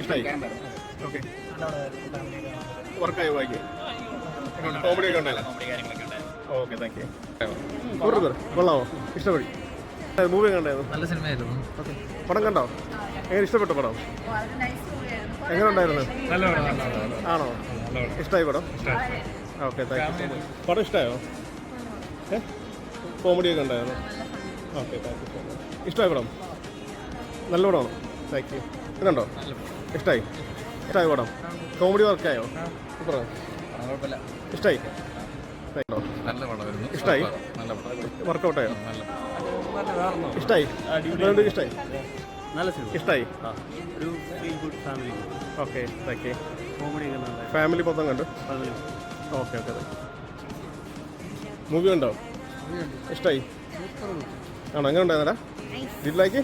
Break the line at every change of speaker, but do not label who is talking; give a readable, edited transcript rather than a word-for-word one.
ഇഷ്ടമായി? Okay. വർക്കായോ വായിക്കേ? Comedy ഒക്കെ ഉണ്ടല്ലോ. Okay, thank U. കൊള്ളാമോ? ഇഷ്ടപ്പെടി? മൂവി കണ്ടായിരുന്നു?
നല്ല സിനിമയായിരുന്നു.
പടം കണ്ടോ? എങ്ങനെ ഇഷ്ടപ്പെട്ടു പടം? എങ്ങനെ ഉണ്ടായിരുന്നു? ആണോ? ഇഷ്ടമായി പടം? Okay, thank you. പടം ഇഷ്ടമായോ? കോമഡിയൊക്കെ ഉണ്ടായിരുന്നു? Okay, thank you. ഇഷ്ടമായി പടം? നല്ല പടമാണോ? Thank you. ഇതുണ്ടോ? ഇഷ്ടമായി പടം? കോമഡി വർക്കായോ? സൂപ്പറാണ്. ഇഷ്ടമായി? ഇഷ്ടമായി? വർക്കൗട്ടായോ? ഇഷ്ടമായി? ഇഷ്ടമായി?
നല്ല സിനിമ.
ഇഷ്ടമായി?
ഒരു feel good family.
Okay, thank U.
Comedy
family മൊത്തം കണ്ടു? Okay, okay. മൂവി ഉണ്ടോ? ഇഷ്ടമായി? ആണോ? എങ്ങനെ ഉണ്ടായിരുന്നടാ? Did like?